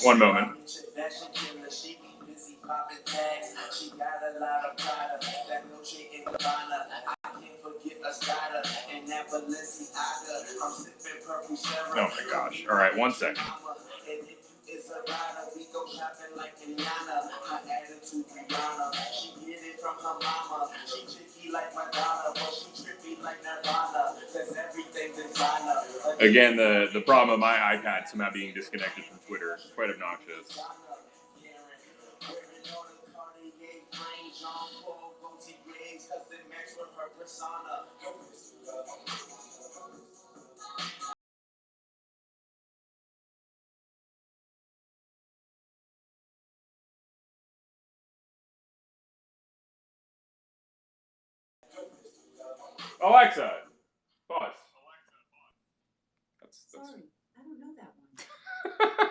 One moment. Oh my gosh. All right, 1 second. Again, the problem with my iPad somehow being disconnected from Twitter is quite obnoxious. Alexa, pause. Sorry, I don't know that one.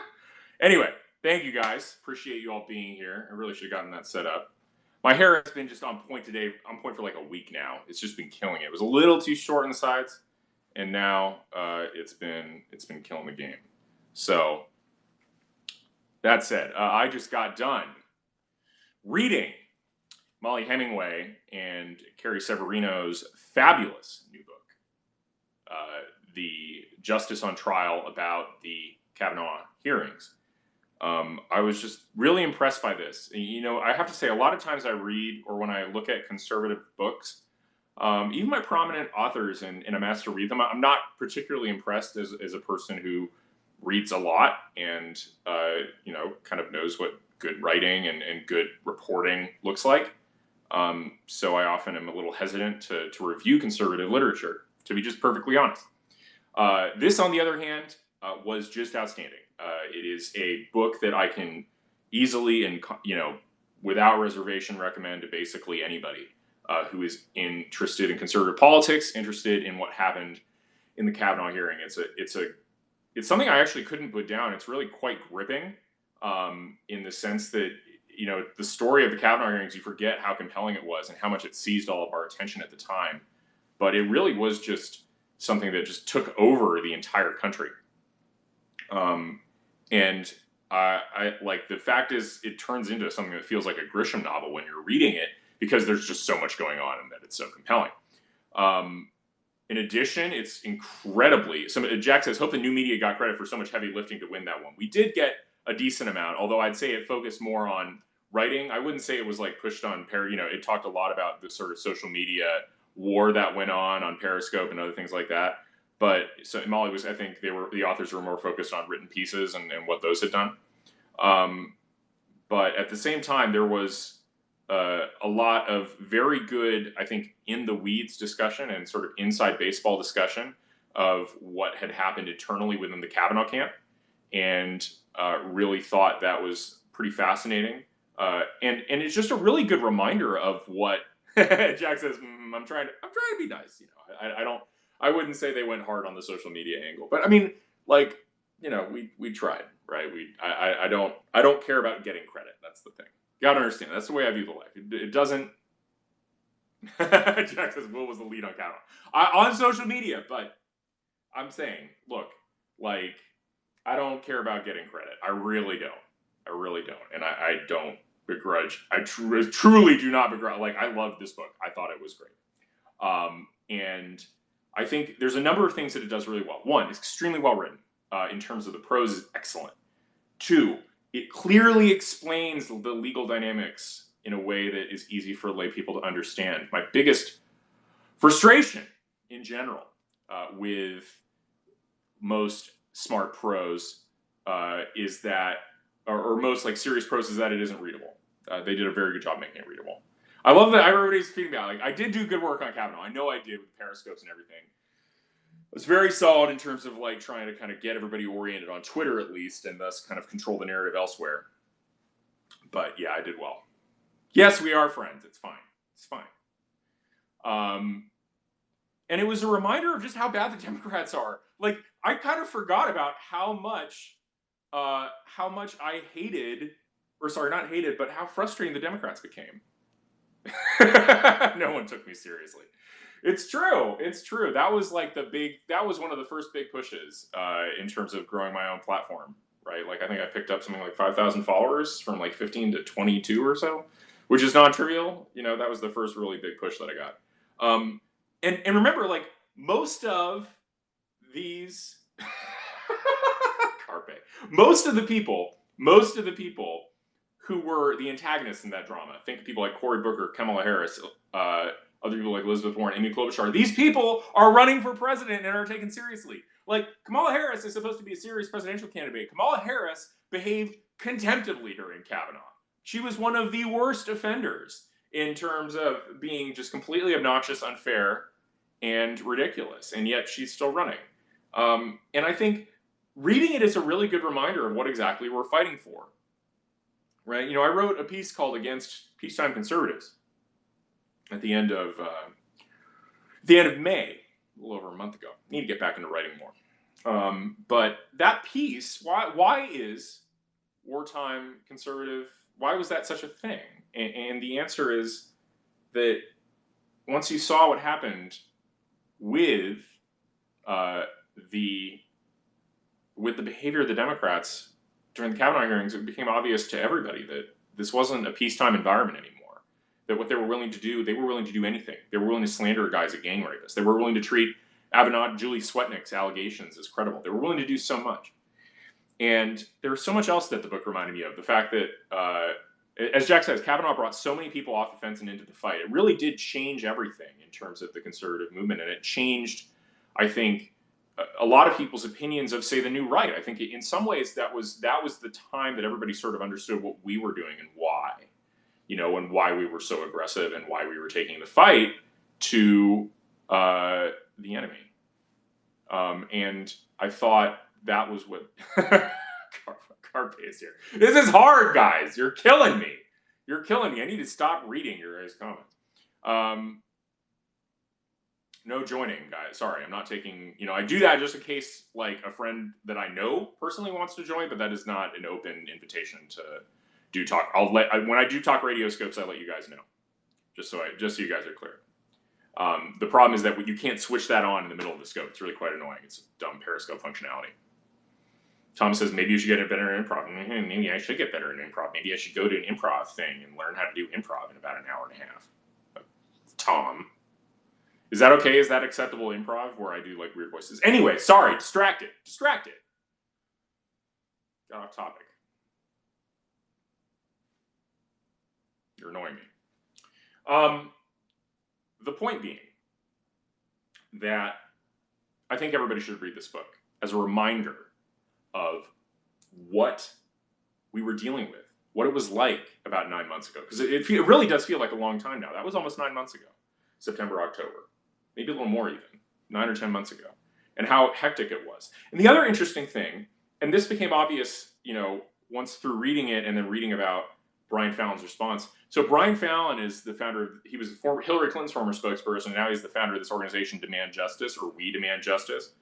Anyway, thank you guys. Appreciate you all being here. I really should have gotten that set up. My hair has been just on point today. On point for like a week now. It's just been killing it. It was a little too short on the sides, and now it's been killing the game. So that said, I just got done reading Molly Hemingway and Carrie Severino's fabulous new book, The Justice on Trial, about the Kavanaugh hearings. I was just really impressed by this. You know, I have to say, a lot of times I read, or when I look at conservative books, even my prominent authors, and I'm asked to read them, I'm not particularly impressed as a person who reads a lot and, you know, kind of knows what good writing and good reporting looks like. So I often am a little hesitant to review conservative literature, to be just perfectly honest. This, on the other hand, was just outstanding. It is a book that I can easily and, you know, without reservation recommend to basically anybody who is interested in conservative politics, interested in what happened in the Kavanaugh hearing. It's something I actually couldn't put down. It's really quite gripping, in the sense that, you know, the story of the Kavanaugh hearings, you forget how compelling it was and how much it seized all of our attention at the time. But it really was just something that just took over the entire country. And I like, the fact is, it turns into something that feels like a Grisham novel when you're reading it, because there's just so much going on and that it's so compelling. In addition, it's incredibly, Jack says, hope the new media got credit for so much heavy lifting to win that one. We did get a decent amount, although I'd say it focused more on writing. I wouldn't say it was like pushed on, you know, it talked a lot about the sort of social media war that went on Periscope and other things like that. But so Molly was, I think the authors were more focused on written pieces and what those had done. But at the same time, there was a lot of very good, I think, in the weeds discussion and sort of inside baseball discussion of what had happened internally within the Kavanaugh camp, and really thought that was pretty fascinating. And it's just a really good reminder of what Jack says. I'm trying to be nice. You know, I wouldn't say they went hard on the social media angle, but I mean, like, you know, we tried, right? I don't care about getting credit. That's the thing. You gotta understand. That's the way I view the life. It doesn't. Jack says Will was the lead on Kavanaugh on social media, but I'm saying, look, like, I don't care about getting credit. I really don't. And I don't begrudge. I truly do not begrudge. Like, I loved this book. I thought it was great. And I think there's a number of things that it does really well. One, it's extremely well written. In terms of the prose, is excellent. Two, it clearly explains the legal dynamics in a way that is easy for lay people to understand. My biggest frustration in general with most smart prose is that, or most like serious prose, is that it isn't readable. They did a very good job making it readable. I love that everybody's feedback. Like, I did do good work on Kavanaugh. I know I did with Periscopes and everything. It was very solid in terms of like trying to kind of get everybody oriented on Twitter at least, and thus kind of control the narrative elsewhere. But yeah, I did well. Yes, we are friends. It's fine. It's fine. And it was a reminder of just how bad the Democrats are. Like, I kind of forgot about how much I hated, or sorry, not hated, but how frustrating the Democrats became. No one took me seriously. It's true. It's true. That was like that was one of the first big pushes in terms of growing my own platform, right? Like I think I picked up something like 5,000 followers from like 15 to 22 or so, which is not trivial. You know, that was the first really big push that I got. And remember, like most of these carpe, most of the people who were the antagonists in that drama. Think of people like Cory Booker, Kamala Harris, other people like Elizabeth Warren, Amy Klobuchar. These people are running for president and are taken seriously. Like Kamala Harris is supposed to be a serious presidential candidate. Kamala Harris behaved contemptibly during Kavanaugh. She was one of the worst offenders in terms of being just completely obnoxious, unfair, and ridiculous. And yet she's still running. And I think reading it is a really good reminder of what exactly we're fighting for. Right? You know, I wrote a piece called "Against Peacetime Conservatives" at the end of May, a little over a month ago. Need to get back into writing more. But that piece, why is wartime conservative? Why was that such a thing? And the answer is that once you saw what happened with the behavior of the Democrats during the Kavanaugh hearings, it became obvious to everybody that this wasn't a peacetime environment anymore. That what they were willing to do, they were willing to do anything. They were willing to slander guys as gang rapists. They were willing to treat Avenant Julie Swetnick's allegations as credible. They were willing to do so much. And there was so much else that the book reminded me of. The fact that, as Jack says, Kavanaugh brought so many people off the fence and into the fight. It really did change everything in terms of the conservative movement. And it changed, I think, a lot of people's opinions of, say, the new right. I think in some ways that was the time that everybody sort of understood what we were doing and why, you know, and why we were so aggressive and why we were taking the fight to the enemy. And I thought that was what Carpe is here. This is hard, guys. You're killing me. You're killing me. I need to stop reading your guys' comments. No joining, guys. Sorry, I'm not taking, you know, I do that just in case, like, a friend that I know personally wants to join, but that is not an open invitation to do talk. When I do talk radio scopes, I let you guys know. Just so you guys are clear. The problem is that you can't switch that on in the middle of the scope. It's really quite annoying. It's dumb Periscope functionality. Tom says, maybe you should get better in improv. Maybe I should get better in improv. Maybe I should go to an improv thing and learn how to do improv in about an hour and a half. Tom. Is that okay? Is that acceptable improv where I do like weird voices? Anyway, sorry, distracted. Got off topic. You're annoying me. The point being that I think everybody should read this book as a reminder of what we were dealing with, what it was like about 9 months ago. Because it really does feel like a long time now. That was almost 9 months ago, September, October. Maybe a little more even, 9 or 10 months ago, and how hectic it was. And the other interesting thing, and this became obvious, you know, once through reading it and then reading about Brian Fallon's response. So Brian Fallon is the founder, he was Hillary Clinton's former spokesperson, and now he's the founder of this organization, Demand Justice, or We Demand Justice,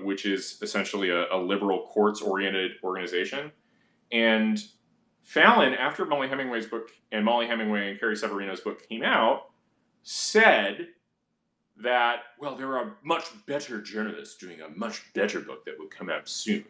which is essentially a liberal courts-oriented organization. And Fallon, after Molly Hemingway's book, and Molly Hemingway and Carrie Severino's book came out, said that, well, there are much better journalists doing a much better book that would come out soon.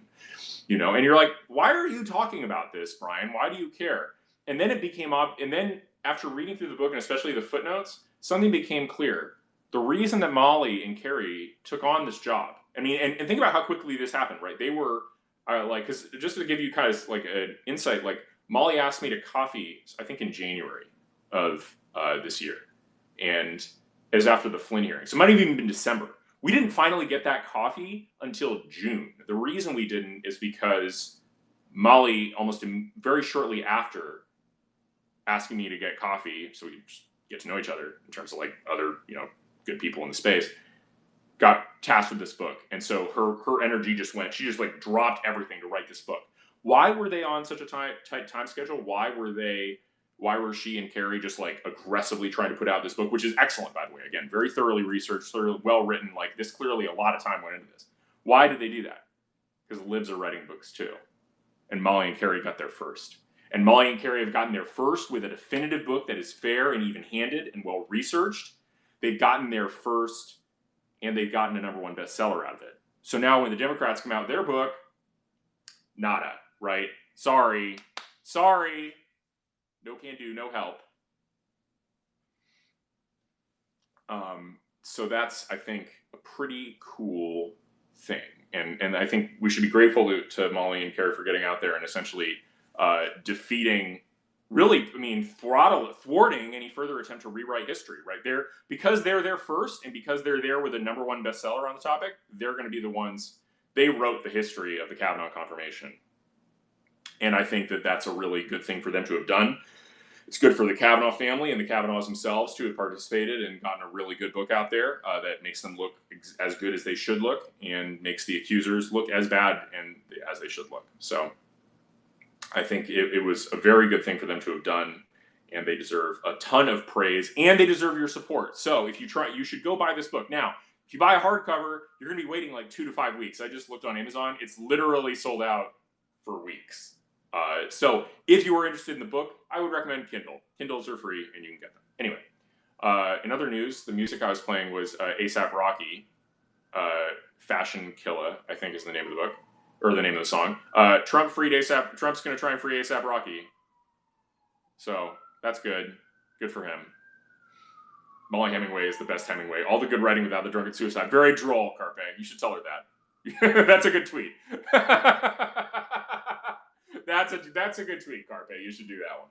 You know, and you're like, why are you talking about this, Brian? Why do you care? And then it became and then after reading through the book, and especially the footnotes, something became clear. The reason that Molly and Carrie took on this job, I mean, and think about how quickly this happened, right? They were like, because just to give you guys like an insight, like Molly asked me to coffee, I think in January of this year. And it was after the Flynn hearing. So it might have even been December. We didn't finally get that coffee until June. The reason we didn't is because Molly, almost very shortly after asking me to get coffee, so we just get to know each other in terms of like other, you know, good people in the space, got tasked with this book. And so her energy just went, she just like dropped everything to write this book. Why were they on such a tight time schedule? Why were she and Carrie just like aggressively trying to put out this book, which is excellent, by the way. Again, very thoroughly researched, thoroughly well written. Like this, clearly a lot of time went into this. Why did they do that? Because libs are writing books too, and Molly and Carrie got there first. And Molly and Carrie have gotten there first with a definitive book that is fair and even-handed and well-researched. They've gotten there first, and they've gotten a #1 bestseller out of it. So now when the Democrats come out with their book, nada, right? Sorry. No can do, no help. So that's, I think, a pretty cool thing. And I think we should be grateful to Molly and Carrie for getting out there and essentially defeating, really, I mean, thwarting any further attempt to rewrite history, right? Because they're there first, and because they're there with a #1 bestseller on the topic, they're going to be the ones, they wrote the history of the Kavanaugh confirmation. And I think that that's a really good thing for them to have done. It's good for the Kavanaugh family and the Kavanaughs themselves to have participated and gotten a really good book out there that makes them look as good as they should look, and makes the accusers look as bad and as they should look. So I think it was a very good thing for them to have done, and they deserve a ton of praise, and they deserve your support. So if you try, you should go buy this book. Now, if you buy a hardcover, you're going to be waiting like 2 to 5 weeks. I just looked on Amazon. It's literally sold out for weeks. So if you are interested in the book, I would recommend Kindle. Kindles are free and you can get them. Anyway, in other news, the music I was playing was A$AP Rocky, Fashion Killa, I think is the name of the book, or the name of the song. Trump freed A$AP. Trump's going to try and free A$AP Rocky. So that's good. Good for him. Molly Hemingway is the best Hemingway. All the good writing without the drunken suicide. Very droll, Carpe. You should tell her that. That's a good tweet. That's a good tweet, Carpe. You should do that one.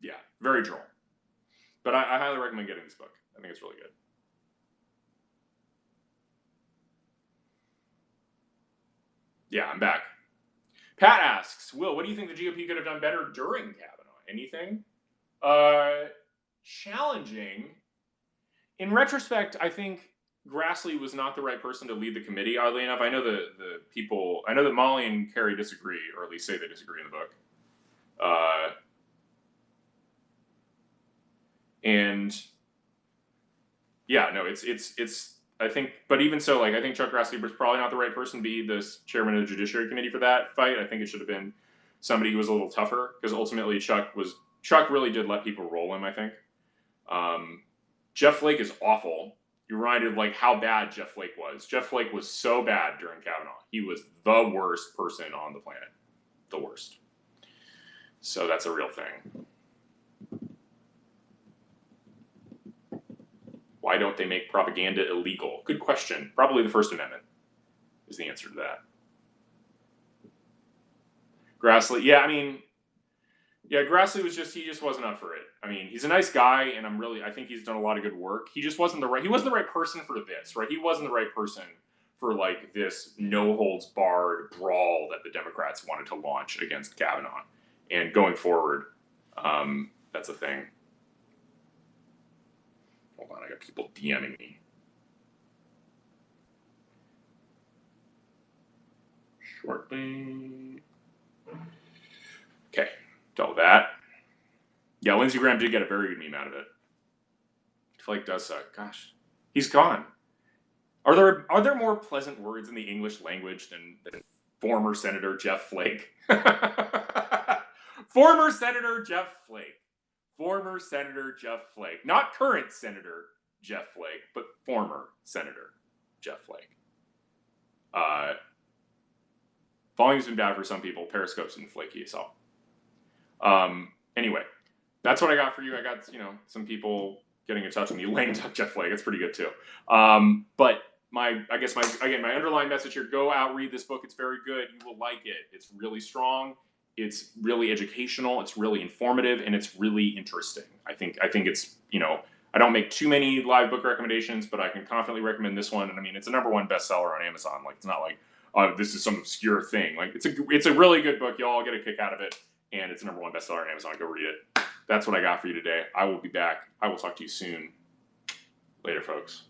Yeah, very droll. But I highly recommend getting this book. I think it's really good. Yeah, I'm back. Pat asks, Will, what do you think the GOP could have done better during Kavanaugh? Anything? Challenging. In retrospect, I think Grassley was not the right person to lead the committee, oddly enough. I know I know that Molly and Carrie disagree, or at least say they disagree in the book. And yeah, no, it's I think, but even so, like, I think Chuck Grassley was probably not the right person to be the chairman of the Judiciary Committee for that fight. I think it should have been somebody who was a little tougher, because ultimately Chuck really did let people roll him, I think. Jeff Flake is awful. You're reminded of like how bad Jeff Flake was. Jeff Flake was so bad during Kavanaugh. He was the worst person on the planet. The worst. So that's a real thing. Why don't they make propaganda illegal? Good question. Probably the First Amendment is the answer to that. Grassley, yeah, I mean, yeah, Grassley he just wasn't up for it. I mean, he's a nice guy, and I think he's done a lot of good work. He wasn't the right person for this, right? He wasn't the right person for like this no-holds-barred brawl that the Democrats wanted to launch against Kavanaugh. And going forward, that's a thing. Hold on, I got people DMing me. Shortly. Okay, dealt with that. Yeah, Lindsey Graham did get a very good meme out of it. Flake does suck. Gosh, he's gone. Are there more pleasant words in the English language than former Senator Jeff Flake? Former Senator Jeff Flake. Former Senator Jeff Flake. Not current Senator Jeff Flake, but former Senator Jeff Flake. Volume's been bad for some people. Periscope's been flaky, so. Anyway, that's what I got for you. I got, some people getting in touch with me. Lame duck Jeff Flake. It's pretty good too. But my underlying message here, go out, read this book. It's very good. You will like it. It's really strong. It's really educational. It's really informative, and it's really interesting. I think it's, I don't make too many live book recommendations, but I can confidently recommend this one. And I mean, it's a #1 bestseller on Amazon. Like, it's not like, this is some obscure thing. Like, it's a really good book. Y'all get a kick out of it, and it's a #1 bestseller on Amazon. Go read it. That's what I got for you today. I will be back. I will talk to you soon. Later, folks.